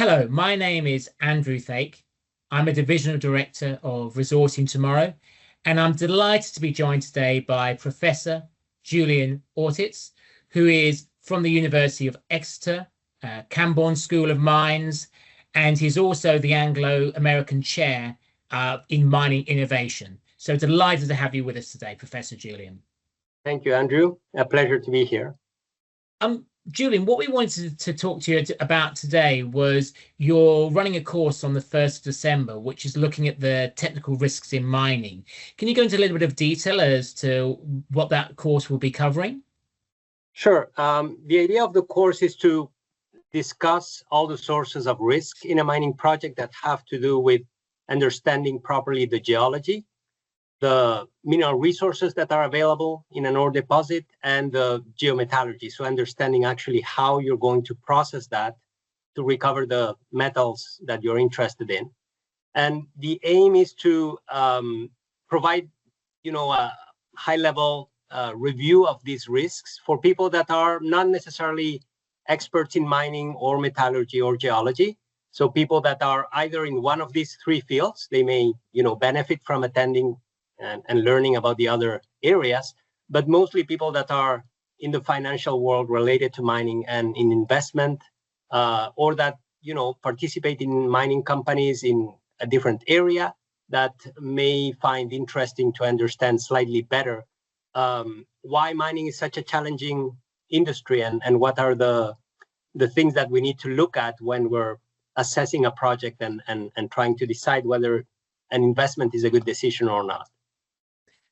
Hello, my name is Andrew Thake. I'm a Divisional Director of Resourcing Tomorrow, and I'm delighted to be joined today by Professor Julian Ortiz, who is from the University of Exeter, Camborne School of Mines, and he's also the Anglo American Chair in Mining Innovation. So delighted to have you with us today, Professor Julian. Thank you, Andrew. A pleasure to be here. Julian, what we wanted to talk to you about today was you're running a course on the 1st of December, which is looking at the technical risks in mining. Can you go into a little bit of detail as to what that course will be covering? Sure. The idea of the course is to discuss all the sources of risk in a mining project that have to do with understanding properly the geology, the mineral resources that are available in an ore deposit, and the geometallurgy. So understanding actually how you're going to process that to recover the metals that you're interested in. And the aim is to provide, a high-level review of these risks for people that are not necessarily experts in mining or metallurgy or geology. So people that are either in one of these three fields, they may, benefit from attending and learning about the other areas, but mostly people that are in the financial world related to mining and in investment, or that, participate in mining companies in a different area that may find interesting to understand slightly better why mining is such a challenging industry and what are the things that we need to look at when we're assessing a project and trying to decide whether an investment is a good decision or not.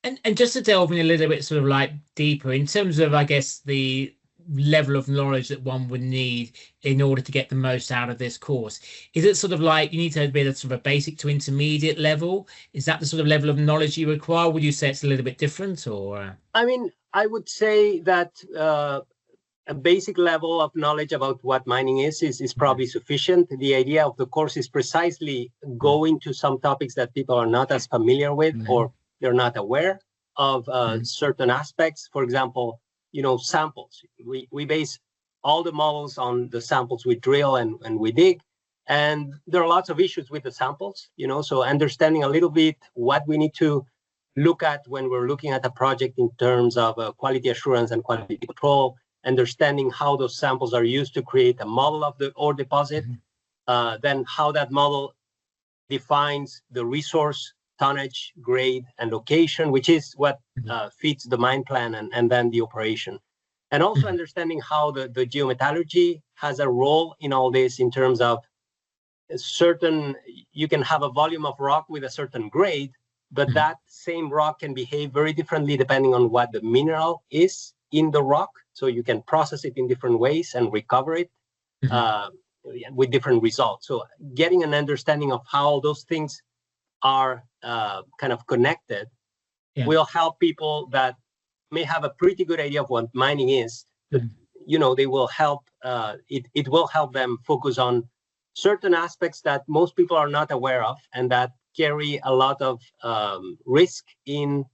And just to delve in a little bit sort of like deeper in terms of, I guess, the level of knowledge that one would need in order to get the most out of this course, is it sort of like you need to be at sort of a basic to intermediate level? Is that the sort of level of knowledge you require? Would you say it's a little bit different, or? I mean, I would say that a basic level of knowledge about what mining is probably sufficient. The idea of the course is precisely going to some topics that people are not as familiar with, or they're not aware of certain aspects. For example, samples. We base all the models on the samples we drill and we dig. And there are lots of issues with the samples, so understanding a little bit what we need to look at when we're looking at a project in terms of quality assurance and quality control, understanding how those samples are used to create a model of the ore deposit, then how that model defines the resource, tonnage, grade, and location, which is what feeds the mine plan and then the operation. And also understanding how the geometallurgy has a role in all this in terms of you can have a volume of rock with a certain grade, but that same rock can behave very differently depending on what the mineral is in the rock. So you can process it in different ways and recover it with different results. So getting an understanding of how those things are kind of connected will help people that may have a pretty good idea of what mining is, but they will help it will help them focus on certain aspects that most people are not aware of and that carry a lot of risk in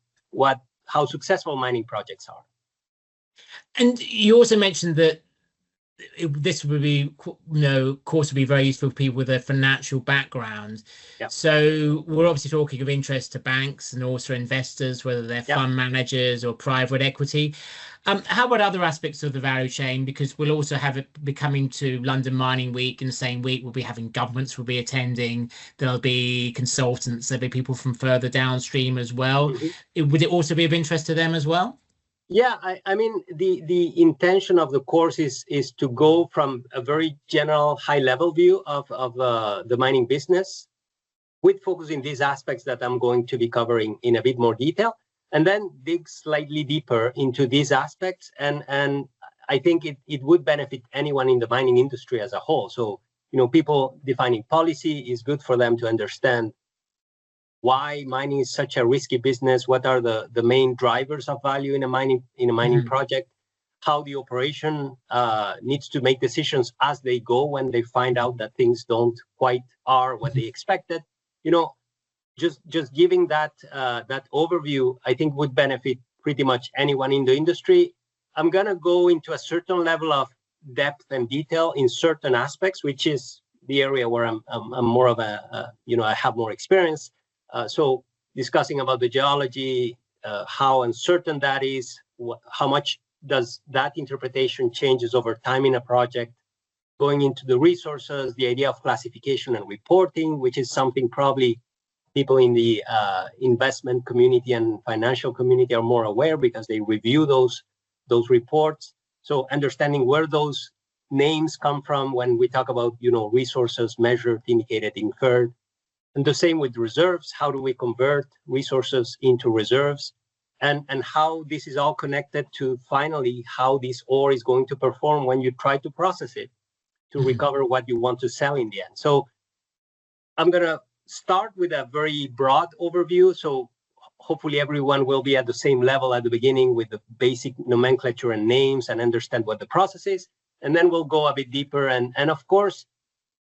how successful mining projects are. And you also mentioned that this would be, course would be very useful for people with a financial background. So we're obviously talking of interest to banks and also investors, whether they're fund managers or private equity. How about other aspects of the value chain? Because we'll also have it be coming to London Mining Week in the same week. We'll be having governments will be attending. There'll be consultants. There'll be people from further downstream as well. Would it also be of interest to them as well? Yeah, I mean, the intention of the course is to go from a very general high-level view of the mining business with focus in these aspects that I'm going to be covering in a bit more detail, and then dig slightly deeper into these aspects. And I think it would benefit anyone in the mining industry as a whole. So, people defining policy is good for them to understand why mining is such a risky business, what are the main drivers of value in a mining project, how the operation needs to make decisions as they go when they find out that things don't quite are what they expected. Just giving that overview, I think would benefit pretty much anyone in the industry. I'm gonna go into a certain level of depth and detail in certain aspects, which is the area where I'm more of a, I have more experience. So discussing about the geology, how uncertain that is, how much does that interpretation changes over time in a project, going into the resources, the idea of classification and reporting, which is something probably people in the investment community and financial community are more aware because they review those reports. So understanding where those names come from when we talk about, resources measured, indicated, inferred. And the same with reserves. How do we convert resources into reserves? And how this is all connected to finally how this ore is going to perform when you try to process it to recover what you want to sell in the end. So I'm going to start with a very broad overview. So hopefully everyone will be at the same level at the beginning with the basic nomenclature and names and understand what the process is. And then we'll go a bit deeper. And of course,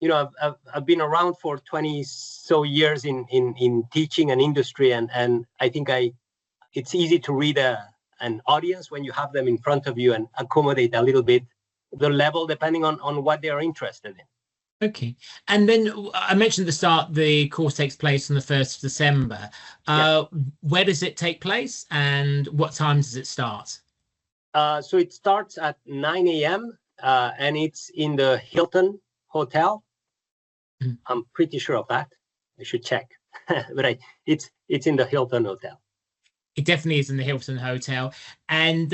I've been around for 20 so years in teaching and industry. And I think it's easy to read an audience when you have them in front of you and accommodate a little bit the level depending on what they are interested in. Okay. And then I mentioned at the start, the course takes place on the 1st of December. Where does it take place and what time does it start? So it starts at 9 a.m. And it's in the Hilton Hotel. I'm pretty sure of that. I should check. But it's in the Hilton Hotel. It definitely is in the Hilton Hotel. And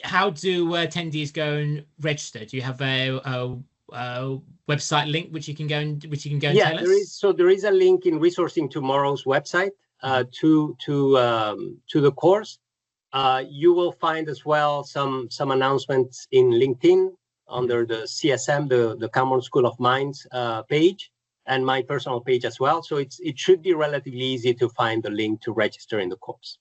how do attendees go and register? Do you have a website link which you can go and tell us? There is a link in Resourcing Tomorrow's website to the course. You will find as well some announcements in LinkedIn under the CSM, the Camborne School of Mines page, and my personal page as well. So it should be relatively easy to find the link to register in the course.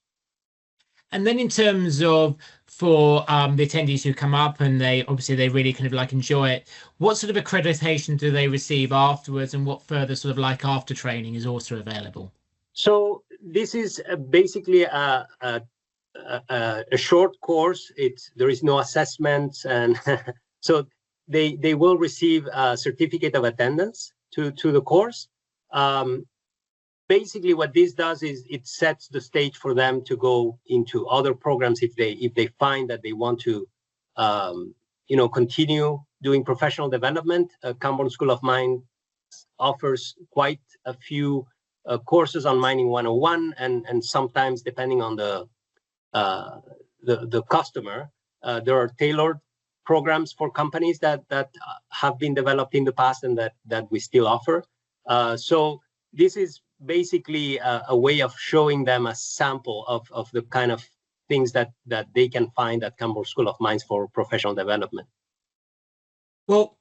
And then in terms of for the attendees who come up and they really kind of enjoy it, what sort of accreditation do they receive afterwards, and what further sort of after training is also available? So this is basically a short course. There is no assessments, and so they will receive a certificate of attendance to the course. Basically, what this does is it sets the stage for them to go into other programs if they find that they want to, continue doing professional development. Camborne School of Mines offers quite a few courses on Mining 101, and sometimes depending on the customer, there are tailored programs for companies that have been developed in the past and that we still offer. So this is basically a way of showing them a sample of the kind of things that they can find at Camborne School of Mines for professional development. Well,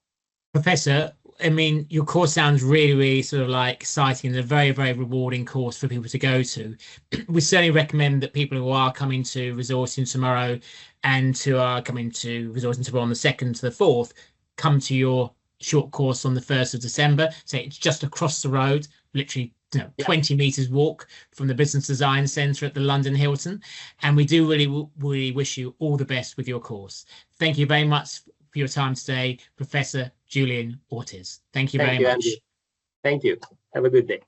Professor, I mean, your course sounds really, really sort of exciting and a very, very rewarding course for people to go to. We certainly recommend that people who are coming to Resourcing Tomorrow and who are coming to Resourcing Tomorrow on the 2nd to the 4th, come to your short course on the 1st of December. So it's just across the road, literally 20 meters walk from the Business Design Centre at the London Hilton. And we do really wish you all the best with your course. Thank you very much for your time today, Professor Julian Ortiz. Thank you very much. Andy. Thank you. Have a good day.